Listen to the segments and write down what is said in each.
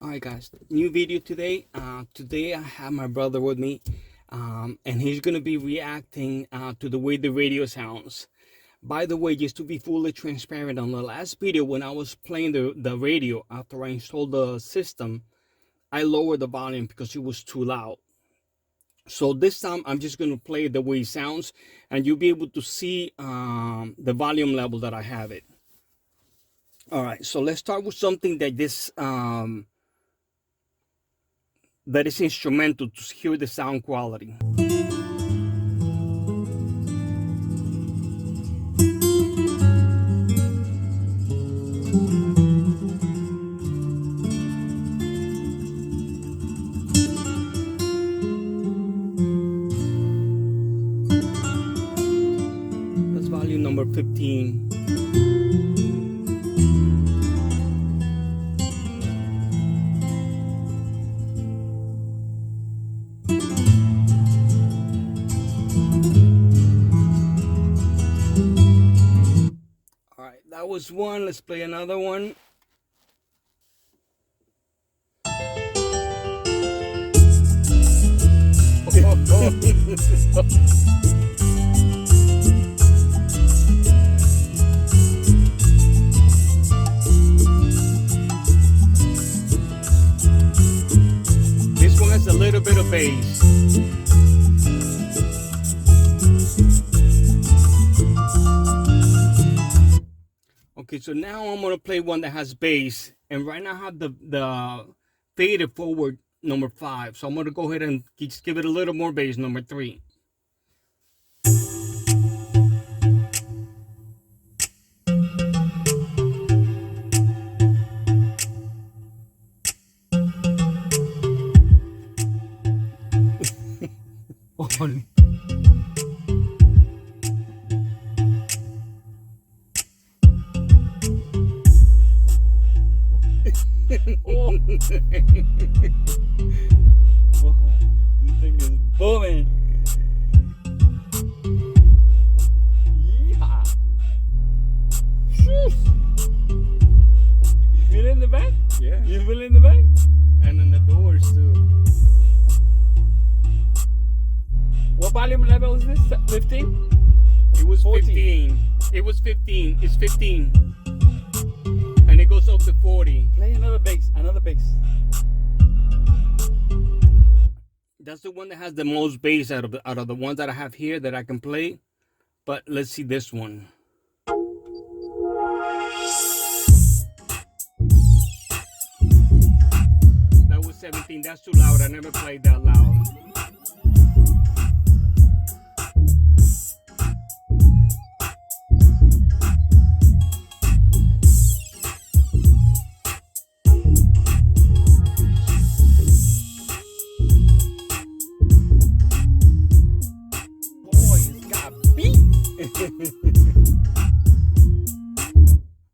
Alright guys, new video today. Today I have my brother with me, and he's gonna be reacting to the way the radio sounds. By the way, just to be fully transparent, on the last video when I was playing the radio after I installed the system, I lowered the volume because it was too loud. So this time I'm just gonna play it the way it sounds, and you'll be able to see the volume level that I have it. Alright, so let's start with something that that is instrumental to hear the sound quality. That's volume number 15. That was one. Let's play another one. This one has a little bit of bass. Okay, so now I'm gonna play one that has bass, and right now I have the faded forward number 5. So I'm gonna go ahead and just give it a little more bass, number 3. Oh. This thing is booming. Yeah. You feel it in the back? Yeah. You feel it in the back? And in the doors too. What volume level is this? 15? It was 14. 15. It was 15. It's 15. And it goes up to 40. Play another bass, another bass. That's the one that has the most bass out of the ones that I have here that I can play. But let's see this one. That was 17. That's too loud. I never played that loud.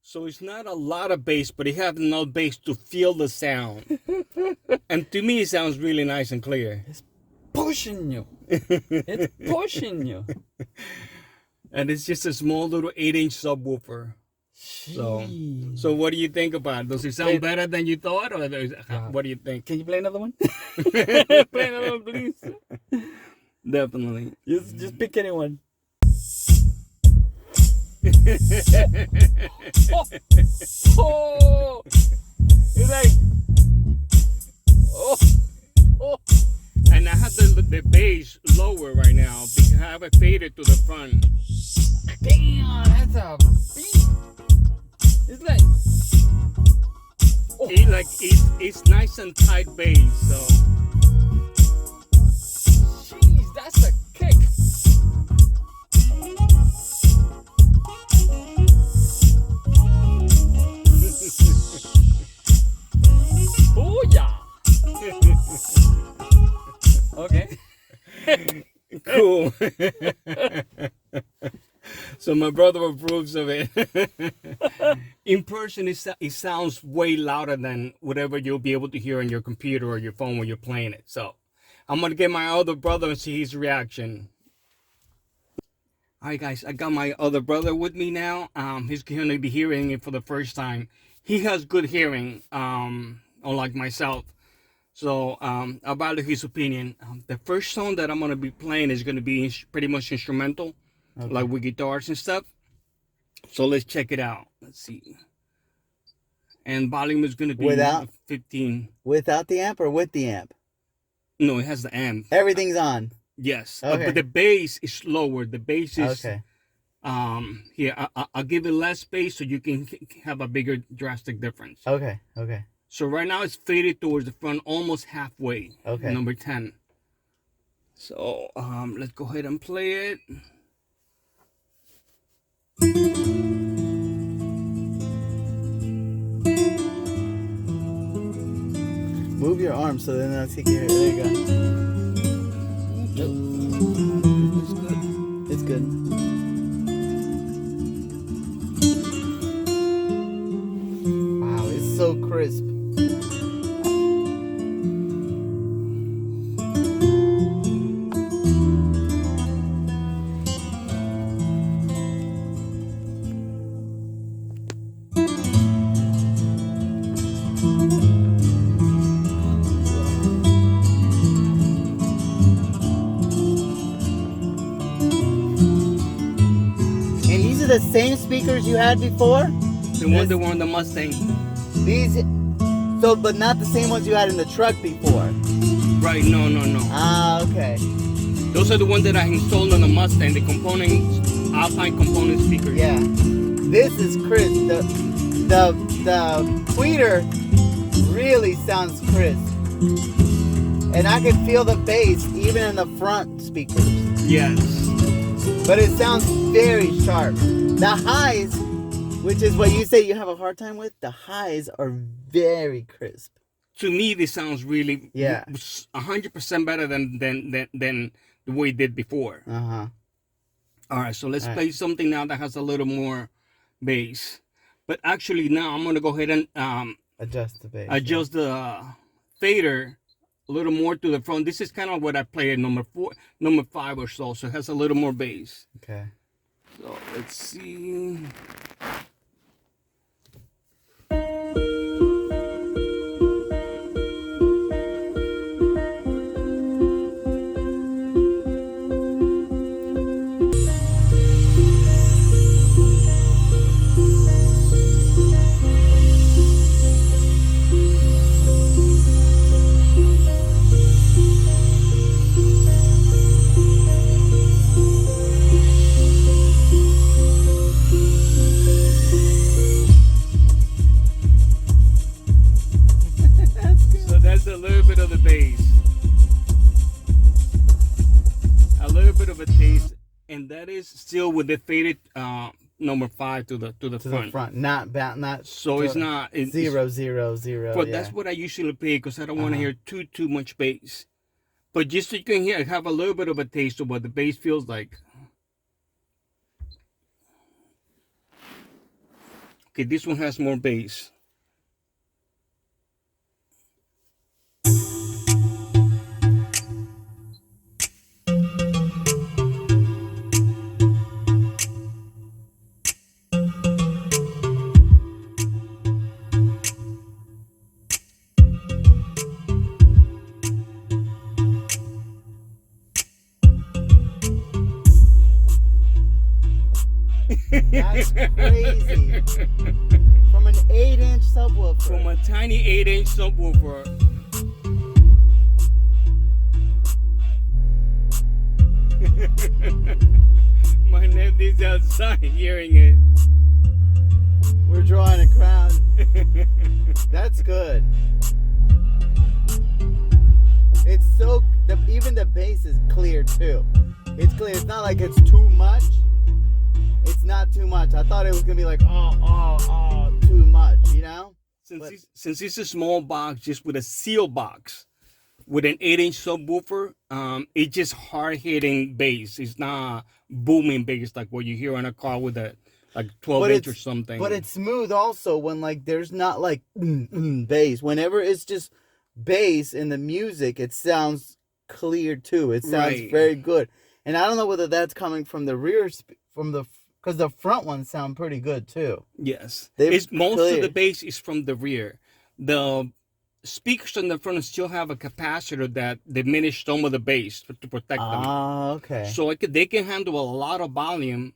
So it's not a lot of bass, but it has enough bass to feel the sound. And to me, it sounds really nice and clear. It's pushing you. It's pushing you. And it's just a small little 8-inch subwoofer. So what do you think about it? Does it sound better than you thought, or what do you think? Can you play another one? Play another one, please. Definitely. Just pick anyone. Oh, it's like, oh. And I have the bass lower right now because I have it faded to the front. Damn, that's a beat. It's like, it's nice and tight bass. So, jeez, that's a kick. Oh yeah. Okay. Cool. So my brother approves of it. In person, it sounds way louder than whatever you'll be able to hear on your computer or your phone when you're playing it. So I'm gonna get my other brother and see his reaction. All right, guys, I got my other brother with me now. He's going to be hearing it for the first time. He has good hearing. unlike myself. So I'll value his opinion. The first song that I'm gonna be playing is gonna be pretty much instrumental, like with guitars and stuff. So let's check it out. Let's see. And volume is gonna be Without 15. Without the amp or with the amp? No, it has the amp. Everything's on. Yes, Okay. but the bass is lower. The bass is Okay. here. I'll give it less bass so you can have a bigger drastic difference. Okay. Okay. So right now it's faded towards the front, almost halfway. Okay. Number 10. So let's go ahead and play it. Move your arm so then I'll take you. There you go. It's good. It's good. Wow, it's so crisp. And these are the same speakers you had before? The one that were on the Mustang. These, so, but not the same ones you had in the truck before. Right, no. Ah, okay. Those are the ones that I installed on the Mustang, the components, Alpine component speakers. Yeah. This is crisp. The tweeter really sounds crisp. And I can feel the bass even in the front speakers. Yes. But it sounds very sharp. The highs, which is what you say you have a hard time with, the highs are very crisp. To me, this sounds really, Yeah. 100% better than the way it did before. Uh-huh. All right, so let's All right. play something now that has a little more bass. But actually, now I'm gonna go ahead and Adjust the bass. adjust the fader a little more to the front. This is kind of what I play at number 5 or so. So it has a little more bass. Okay. So let's see. So that's a little bit of the bass. A little bit of a taste. And that is still with the faded number 5 to the To front. the front, not So it's not it's, 0, 0, 0. But yeah. that's what I usually play because I don't want to hear too much bass. But just so you can hear, have a little bit of a taste of what the bass feels like. Okay, this one has more bass. That's crazy. From an 8-inch subwoofer. From a tiny 8-inch subwoofer. My nephew's outside hearing it. We're drawing a crowd. That's good. It's so, even the bass is clear too. It's clear. It's not like it's too much. It's not too much. I thought it was gonna be like, too much, you know? Since it's a small box, just with a seal box, with an 8-inch subwoofer, it's just hard-hitting bass. It's not booming bass like what you hear on a car with a like 12-inch or something. But it's smooth also when like there's not like bass. Whenever it's just bass in the music, it sounds clear too. It sounds very good. And I don't know whether that's coming from the rear, because the front ones sound pretty good too. Yes, They're it's most clear. of the bass is from the rear. The speakers on the front still have a capacitor that diminished some of the bass to protect them. Ah, okay. So they can handle a lot of volume,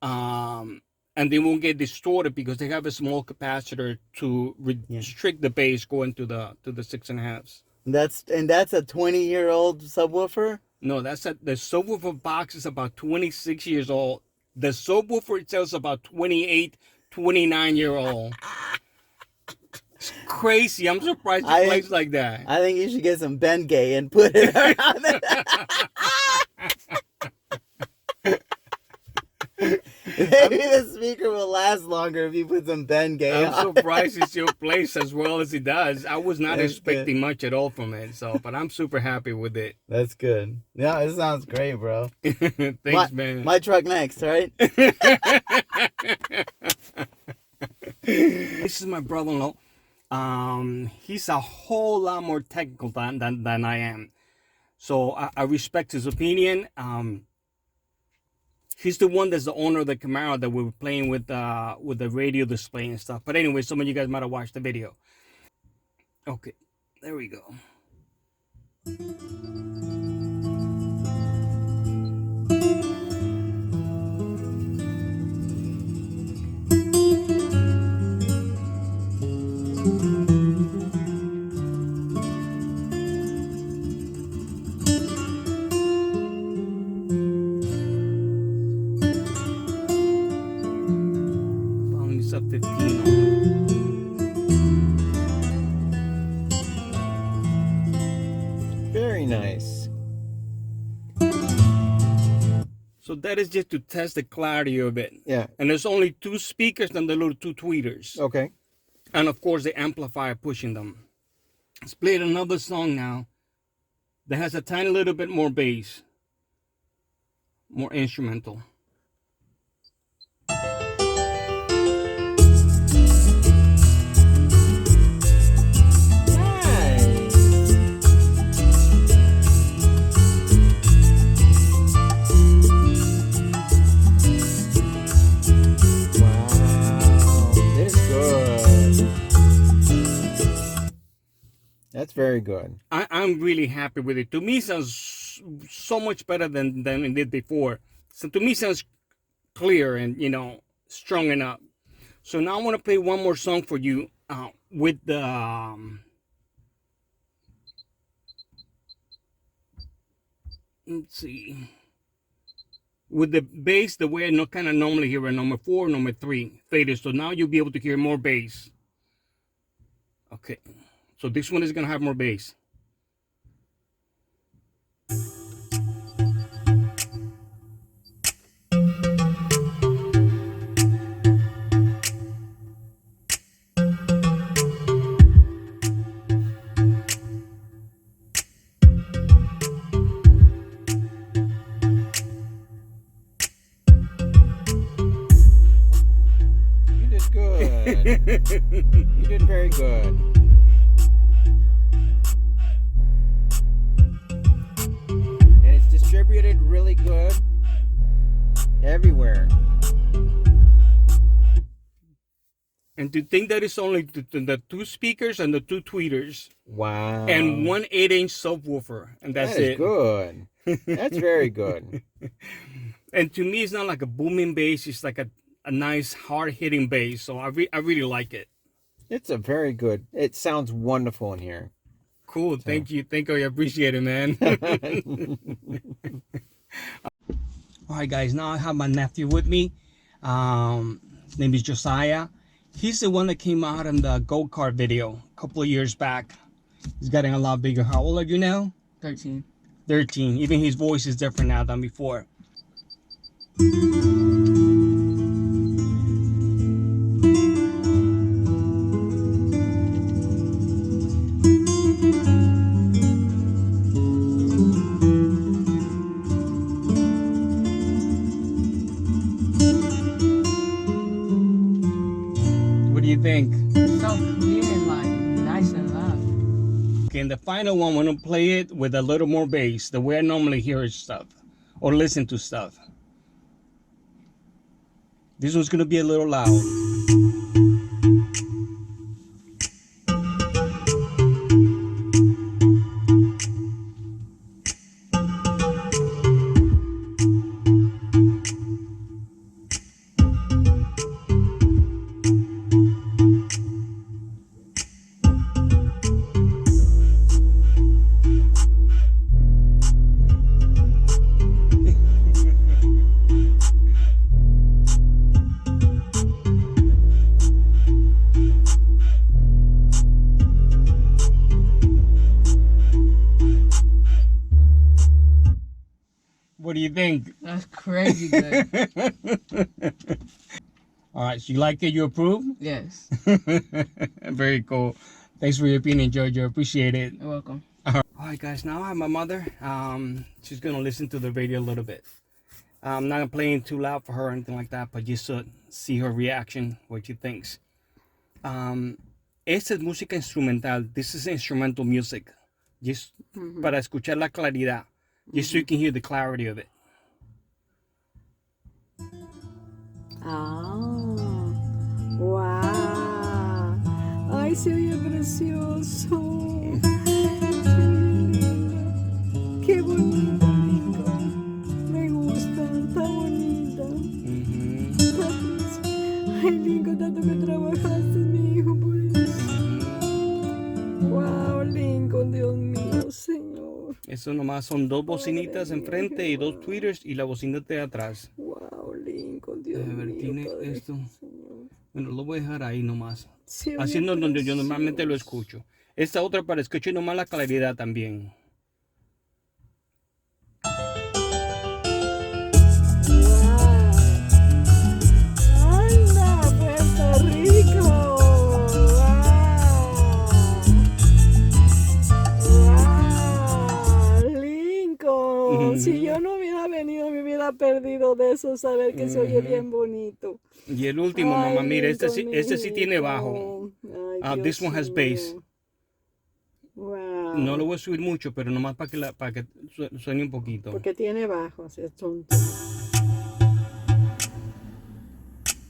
and they won't get distorted because they have a small capacitor to restrict the bass going to the 6.5s. That's a 20-year-old subwoofer? No, the subwoofer box is about 26 years old. The subwoofer itself is about 28, 29-year-old. It's crazy. I'm surprised it plays like that. I think you should get some Bengay and put it around it. Maybe the speaker will last longer if you put some Bengay on. I'm surprised it still plays as well as it does. I was not expecting much at all from it, but I'm super happy with it. That's good. Yeah, it sounds great, bro. Thanks, man. My truck next, right? This is my brother-in-law. He's a whole lot more technical than I am. So I respect his opinion. He's the one that's the owner of the Camaro that we were playing with the radio display and stuff. But anyway, some of you guys might have watched the video. Okay, there we go. Up 15 Very nice. So that is just to test the clarity of it. Yeah. And there's only 2 speakers and the little 2 tweeters. Okay. And of course the amplifier pushing them. Let's play another song now that has a tiny little bit more bass. More instrumental. That's very good. I'm really happy with it. To me, it sounds so much better than it did before. So to me, it sounds clear and, strong enough. So now I want to play one more song for you with the... let's see. With the bass, the way I kind of normally hear a number 4, number 3 faded. So now you'll be able to hear more bass. Okay. So this one is going to have more bass. You did good. You did very good. Distributed really good everywhere. And to think that it's only the 2 speakers and the 2 tweeters. Wow. And 1 8-inch subwoofer. And that's that is it. Good. That's very good. And to me, it's not like a booming bass. It's like a nice, hard-hitting bass. So I really like it. It's a very good. It sounds wonderful in here. Cool. Thank you. I appreciate it, man. All right, guys. Now I have my nephew with me. His name is Josiah. He's the one that came out in the go-kart video a couple of years back. He's getting a lot bigger. How old are you now? 13. 13. Even his voice is different now than before. What do you think? So clear and like nice and loud. Okay, and the final one, I'm gonna play it with a little more bass, the way I normally hear stuff or listen to stuff. This one's gonna be a little loud. do you think? That's crazy good. All right, so you like it? You approve? Yes. Very cool. Thanks for your opinion, Jojo. Appreciate it. You're welcome. All right, guys. Now I have my mother. She's gonna listen to the radio a little bit. I'm not playing too loud for her or anything like that, but just to see her reaction, what she thinks. Esta es música instrumental. This is instrumental music. Just para escuchar la claridad. Just so you can hear the clarity of it. Ah, wow. Ay, se oye precioso. Qué bonito, Lincoln. Me gusta, está bonita. Ay, Lincoln, tanto que trabajaste, mi hijo, por eso. Wow, Lincoln, Dios mío, Señor. Eso nomás son dos bocinitas enfrente y dos tweeters y la bocinita de atrás. Wow, Lincoln, Dios A ver, mío, tiene Padre, esto. Señor. Bueno, lo voy a dejar ahí nomás. Se oye Haciendo donde yo normalmente lo precioso. escucho. Esta otra para escuchar nomás la claridad también. ¡Anda, Puerto Rico! ¡Wow! Lincoln, si yo no hubiera venido, me hubiera perdido de eso, saber que se oye bien bonito. Y el último, Ay, mamá, mira, este Lincoln, sí tiene bajo. Ay, This Dios one has bass. mío. Wow. No lo voy a subir mucho, pero nomás para que suene un poquito. Porque tiene bajos, es tonto.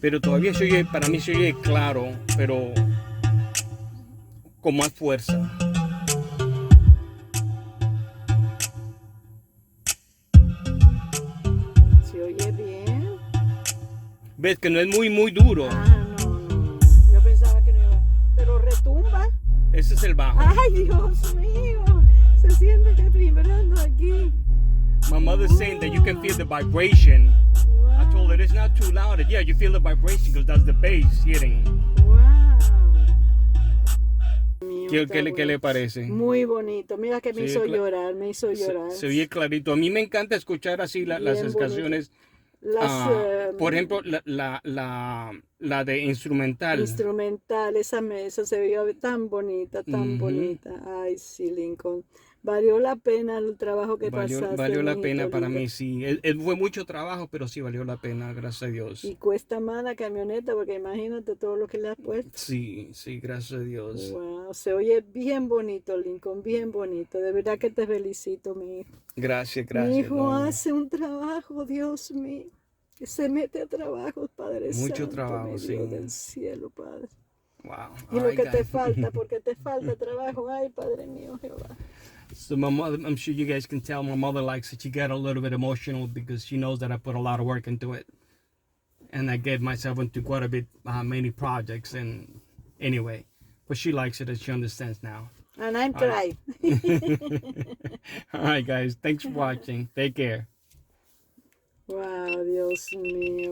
Pero todavía se oye, para mí se oye claro, pero con más fuerza. ¿Se oye bien? Ves que no es muy duro. Ah, no. Yo pensaba que no iba. Pero retumba. Ese es el bajo. Ay, Dios mío. Se siente que vibrando aquí. My mother's saying that you can feel the vibration. I told her it's not too loud. Yeah, you feel the vibration because that's the bass hitting. Wow. ¿Qué le parece? Muy bonito. Mira que me Sí, hizo llorar, me hizo llorar. Se oye clarito. A mí me encanta escuchar así las Bien canciones. Por ejemplo, la de instrumental. Instrumental, esa mesa se vio tan bonita, tan bonita. Ay, sí, Lincoln. Valió la pena el trabajo que pasaste. Valió la mijito pena para lindo. mí, sí. Fue mucho trabajo, pero sí valió la pena, gracias a Dios. Y cuesta más la camioneta, porque imagínate todo lo que le has puesto. Sí, gracias a Dios. Wow, se oye bien bonito, Lincoln, bien bonito. De verdad que te felicito, mi hijo. Gracias. Mi hijo doña. hace un trabajo, Dios mío. Que se mete a trabajo, Padre Mucho Santo, trabajo, mi sí. Dios del cielo, Padre. Wow. Y lo All right, que te guys. falta, porque te falta trabajo. Ay, Padre mío, Jehová. So my mother, I'm sure you guys can tell my mother likes it. She got a little bit emotional because she knows that I put a lot of work into it. And I get myself into quite a bit many projects and anyway. But she likes it and she understands now. And I'm All right. trying. All right, guys. Thanks for watching. Take care. Wow, Dios mío.